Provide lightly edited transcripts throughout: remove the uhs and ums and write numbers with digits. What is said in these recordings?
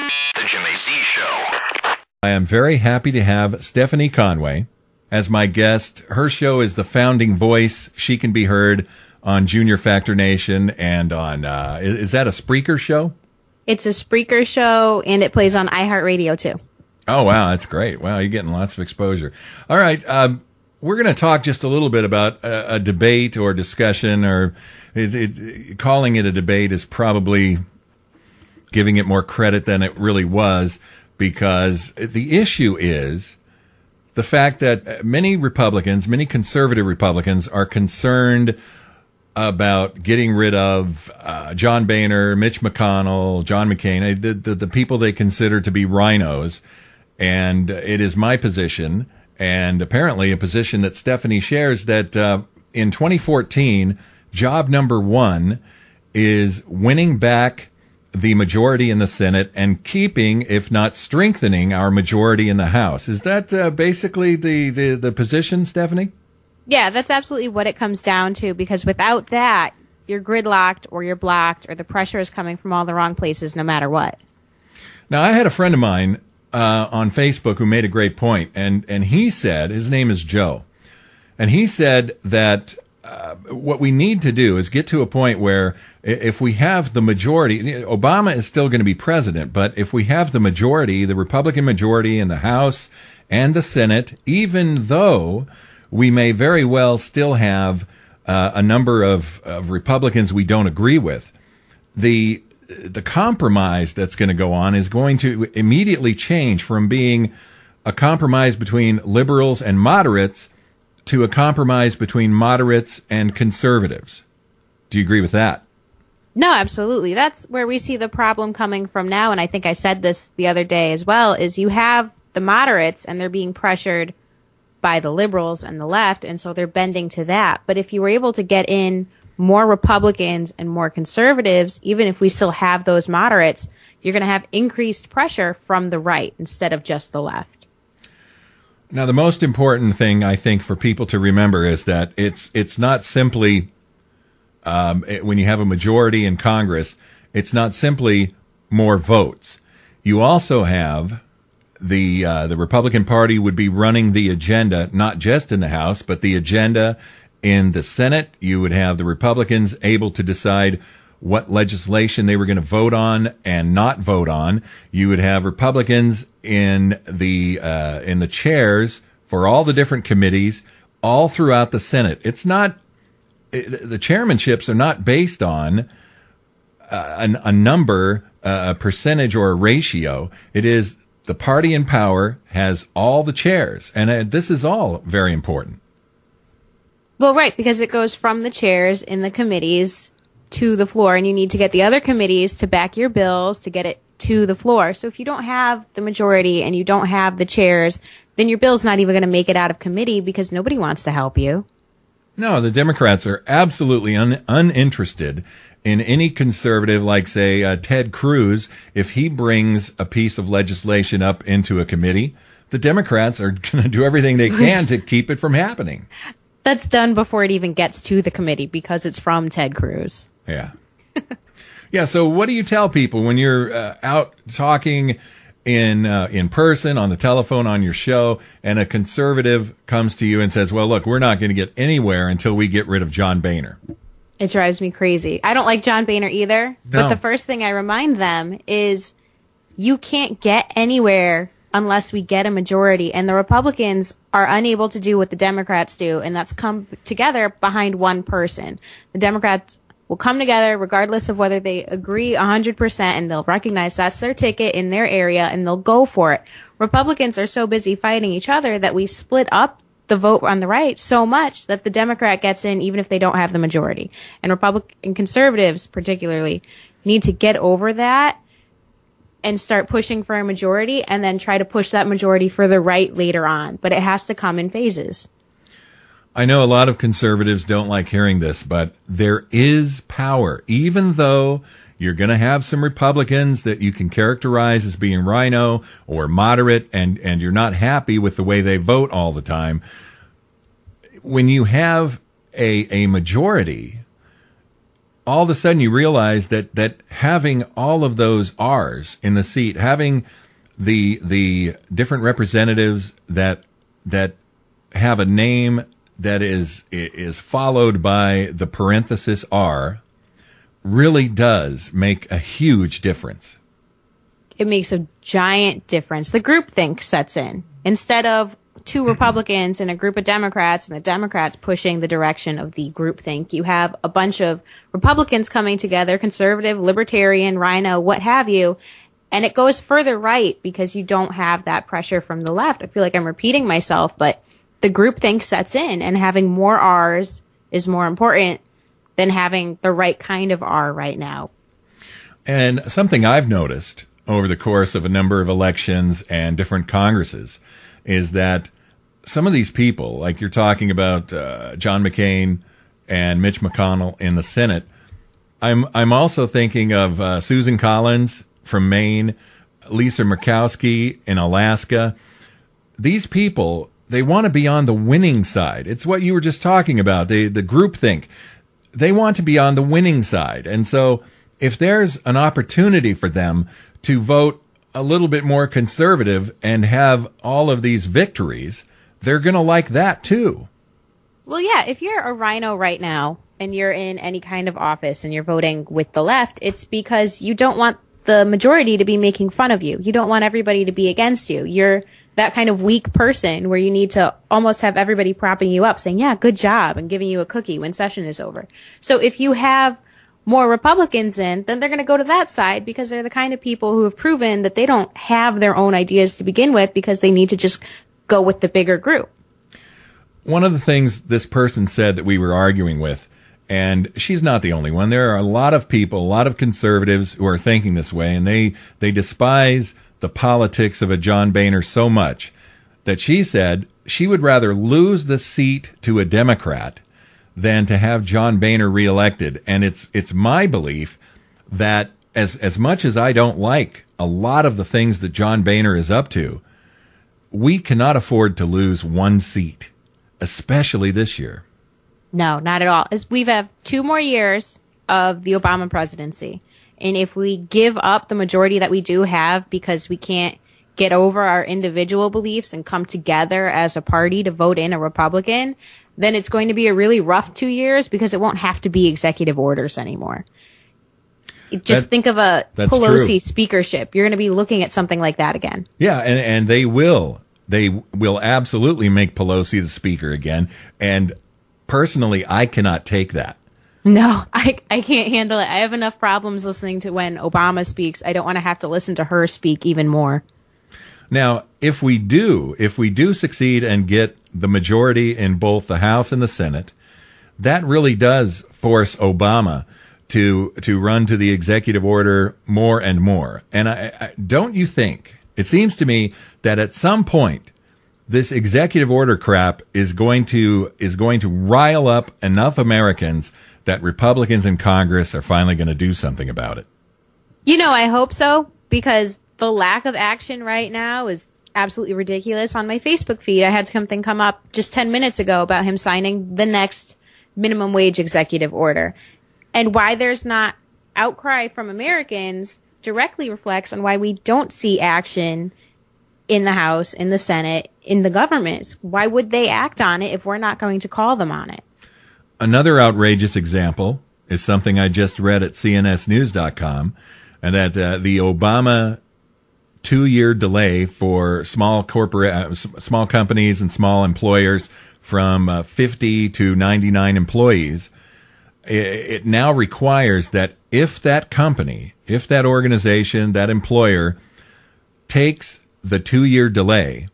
The Jimmy Z Show. I am very happy to have Stephanie Conway as my guest. Her show is The Founding Voice. She can be heard on Junior Factor Nation and on, is that a Spreaker show? It's a Spreaker show, and it plays on iHeartRadio, too. Oh, wow, that's great. Wow, you're getting lots of exposure. All right, we're going to talk just a little bit about a debate or discussion, or calling it a debate is probably giving it more credit than it really was, because the issue is the fact that many Republicans, many conservative Republicans, are concerned about getting rid of John Boehner, Mitch McConnell, John McCain, the people they consider to be rhinos. And it is my position, and apparently a position that Stephanie shares, that in 2014, job number one is winning back the majority in the Senate and keeping, if not strengthening, our majority in the House. Is that basically the position, Stephanie? Yeah, that's absolutely what it comes down to, because without that, you're gridlocked or you're blocked, or the pressure is coming from all the wrong places no matter what. Now, I had a friend of mine on Facebook who made a great point, and he said, his name is Joe, and he said that what we need to do is get to a point where if we have the majority, Obama is still going to be president, but if we have the majority, the Republican majority in the House and the Senate, even though we may very well still have a number of Republicans we don't agree with, the compromise that's going to go on is going to immediately change from being a compromise between liberals and moderates to a compromise between moderates and conservatives. Do you agree with that? No, absolutely. That's where we see the problem coming from now, and I think I said this the other day as well, is you have the moderates and they're being pressured by the liberals and the left, and so they're bending to that. But if you were able to get in more Republicans and more conservatives, even if we still have those moderates, you're going to have increased pressure from the right instead of just the left. Now, the most important thing, I think, for people to remember is that it's not simply, when you have a majority in Congress, it's not simply more votes. You also have the Republican Party would be running the agenda, not just in the House, but the agenda in the Senate. You would have the Republicans able to decide what legislation they were going to vote on and not vote on. You would have Republicans in the chairs for all the different committees all throughout the Senate. It's not, the chairmanships are not based on a number, a percentage, or a ratio. It is the party in power has all the chairs, and this is all very important. Well, right, because it goes from the chairs in the committees to the floor, and you need to get the other committees to back your bills to get it to the floor. So if you don't have the majority and you don't have the chairs, then your bill's not even going to make it out of committee because nobody wants to help you. No, the Democrats are absolutely uninterested in any conservative, like, say, Ted Cruz. If he brings a piece of legislation up into a committee, the Democrats are going to do everything they can to keep it from happening. That's done before it even gets to the committee because it's from Ted Cruz. Yeah. Yeah, so what do you tell people when you're out talking in person, on the telephone, on your show, and a conservative comes to you and says, well, look, we're not going to get anywhere until we get rid of John Boehner? It drives me crazy. I don't like John Boehner either, No. but the first thing I remind them is you can't get anywhere unless we get a majority, and the Republicans are unable to do what the Democrats do, and that's come together behind one person. The Democrats will come together regardless of whether they agree 100%, and they'll recognize that's their ticket in their area, and they'll go for it. Republicans are so busy fighting each other that we split up the vote on the right so much that the Democrat gets in even if they don't have the majority. And Republican conservatives particularly need to get over that and start pushing for a majority, and then try to push that majority for the right later on. But it has to come in phases. I know a lot of conservatives don't like hearing this, but there is power. Even though you're going to have some Republicans that you can characterize as being rhino or moderate, and you're not happy with the way they vote all the time, when you have a majority, all of a sudden you realize that having all of those R's in the seat, having the different representatives that have a name that is followed by the parenthesis R, really does make a huge difference. It makes a giant difference. The groupthink sets in. Instead of two Republicans and a group of Democrats, and the Democrats pushing the direction of the groupthink, you have a bunch of Republicans coming together, conservative, libertarian, rhino, what have you, and it goes further right because you don't have that pressure from the left. I feel like I'm repeating myself, but the groupthink sets in, and having more R's is more important than having the right kind of R right now. And something I've noticed over the course of a number of elections and different Congresses is that some of these people, like you're talking about John McCain and Mitch McConnell in the Senate, I'm also thinking of Susan Collins from Maine, Lisa Murkowski in Alaska. These people, they want to be on the winning side. It's what you were just talking about, the groupthink. They want to be on the winning side. And so if there's an opportunity for them to vote a little bit more conservative and have all of these victories, they're going to like that too. Well, yeah, if you're a rhino right now and you're in any kind of office and you're voting with the left, it's because you don't want the majority to be making fun of you. You don't want everybody to be against you. You're that kind of weak person where you need to almost have everybody propping you up, saying, yeah, good job, and giving you a cookie when session is over. So if you have more Republicans in, then they're going to go to that side because they're the kind of people who have proven that they don't have their own ideas to begin with because they need to just go with the bigger group. One of the things this person said that we were arguing with, and she's not the only one, there are a lot of people, a lot of conservatives who are thinking this way, and they despise the politics of a John Boehner so much that she said she would rather lose the seat to a Democrat than to have John Boehner reelected. And it's my belief that as much as I don't like a lot of the things that John Boehner is up to, we cannot afford to lose one seat, especially this year. No, not at all. We have 2 more years of the Obama presidency. And if we give up the majority that we do have because we can't get over our individual beliefs and come together as a party to vote in a Republican, then it's going to be a really rough 2 years because it won't have to be executive orders anymore. Just think of a Pelosi true. Speakership. You're going to be looking at something like that again. Yeah, and they will. They will absolutely make Pelosi the speaker again. And personally, I cannot take that. No, I can't handle it. I have enough problems listening to when Obama speaks. I don't want to have to listen to her speak even more. Now, if we do succeed and get the majority in both the House and the Senate, that really does force Obama to run to the executive order more and more. And I don't you think, it seems to me that at some point this executive order crap is going to rile up enough Americans that Republicans in Congress are finally going to do something about it. You know, I hope so, because the lack of action right now is absolutely ridiculous. On my Facebook feed, I had something come up just 10 minutes ago about him signing the next minimum wage executive order. And why there's not outcry from Americans directly reflects on why we don't see action in the House, in the Senate, in the government. Why would they act on it if we're not going to call them on it? Another outrageous example is something I just read at cnsnews.com, and that the Obama 2-year delay for small companies and small employers from 50 to 99 employees, it now requires that if that company, if that organization, that employer takes the 2-year delay,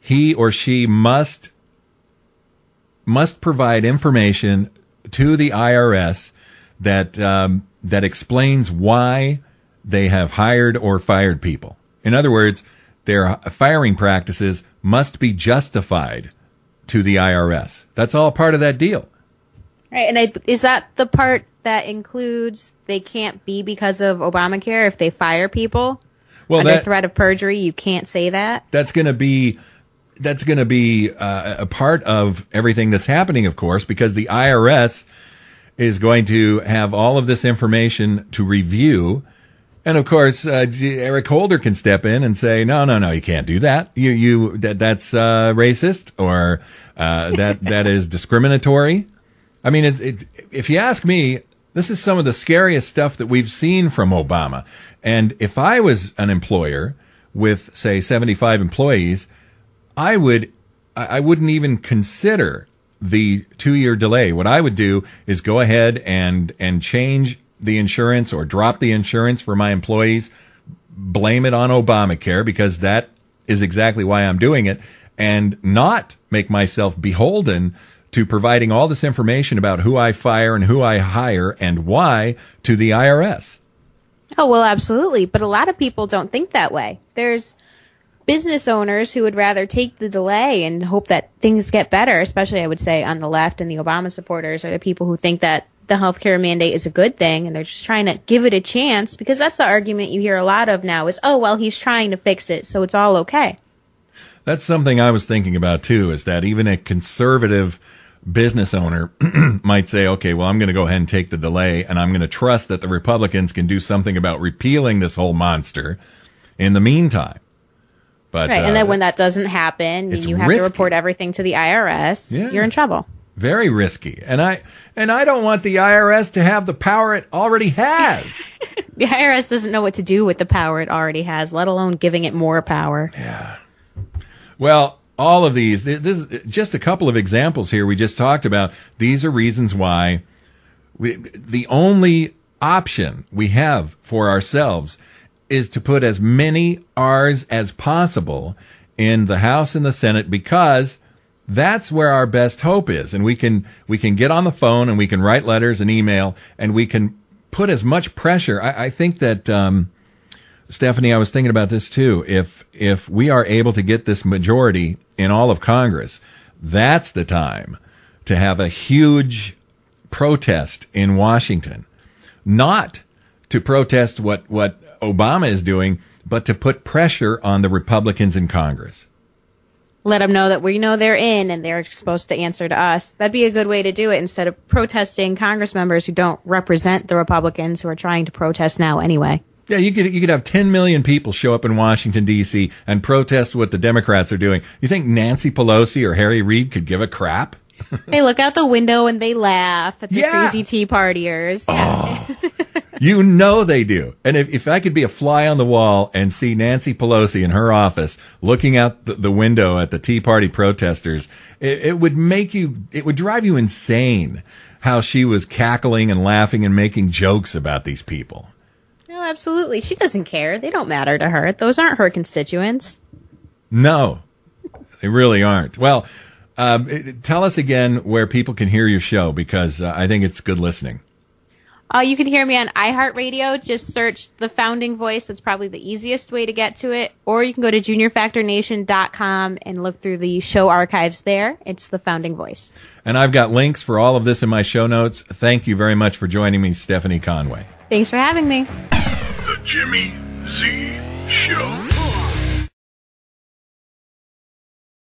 he or she must provide information to the IRS that explains why they have hired or fired people. In other words, their firing practices must be justified to the IRS. That's all part of that deal. Right, and is that the part that includes they can't be because of Obamacare if they fire people? Well, under threat of perjury, you can't say that? That's going to be a part of everything that's happening, of course, because the IRS is going to have all of this information to review. And of course, Eric Holder can step in and say, no, you can't do that. That's racist, or that is discriminatory. I mean, if you ask me, this is some of the scariest stuff that we've seen from Obama. And if I was an employer with, say, 75 employees, I wouldn't even consider the 2-year delay. What I would do is go ahead and change the insurance or drop the insurance for my employees, blame it on Obamacare, because that is exactly why I'm doing it, and not make myself beholden to providing all this information about who I fire and who I hire and why to the IRS. Oh, well, absolutely. But a lot of people don't think that way. There's business owners who would rather take the delay and hope that things get better, especially, I would say, on the left, and the Obama supporters are the people who think that the healthcare mandate is a good thing, and they're just trying to give it a chance, because that's the argument you hear a lot of now is, oh, well, he's trying to fix it, so it's all okay. That's something I was thinking about, too, is that even a conservative business owner might say, okay, well, I'm going to go ahead and take the delay, and I'm going to trust that the Republicans can do something about repealing this whole monster in the meantime. But, right, and then when that doesn't happen, you have to report everything to the IRS, you're in trouble. Very risky. And I don't want the IRS to have the power it already has. The IRS doesn't know what to do with the power it already has, let alone giving it more power. Yeah. Well, all of these, this is just a couple of examples here we just talked about. These are reasons why the only option we have for ourselves is to put as many R's as possible in the House and the Senate, because that's where our best hope is. And we can get on the phone, and we can write letters and email, and we can put as much pressure. I think that, Stephanie, I was thinking about this too. If we are able to get this majority in all of Congress, that's the time to have a huge protest in Washington. Not to protest what Obama is doing, but to put pressure on the Republicans in Congress. Let them know that we know they're in and they're supposed to answer to us. That'd be a good way to do it, instead of protesting Congress members who don't represent the Republicans who are trying to protest now anyway. Yeah, you could have 10 million people show up in Washington, D.C. and protest what the Democrats are doing. You think Nancy Pelosi or Harry Reid could give a crap? They look out the window and they laugh at the crazy Tea Partiers. Oh, you know they do. And if I could be a fly on the wall and see Nancy Pelosi in her office looking out the window at the Tea Party protesters, it would drive you insane how she was cackling and laughing and making jokes about these people. No, absolutely. She doesn't care. They don't matter to her. Those aren't her constituents. No, they really aren't. Well, tell us again where people can hear your show, because I think it's good listening. You can hear me on iHeartRadio. Just search The Founding Voice. That's probably the easiest way to get to it. Or you can go to juniorfactornation.com and look through the show archives there. It's The Founding Voice. And I've got links for all of this in my show notes. Thank you very much for joining me, Stephanie Conway. Thanks for having me. The Jimmy Z Show.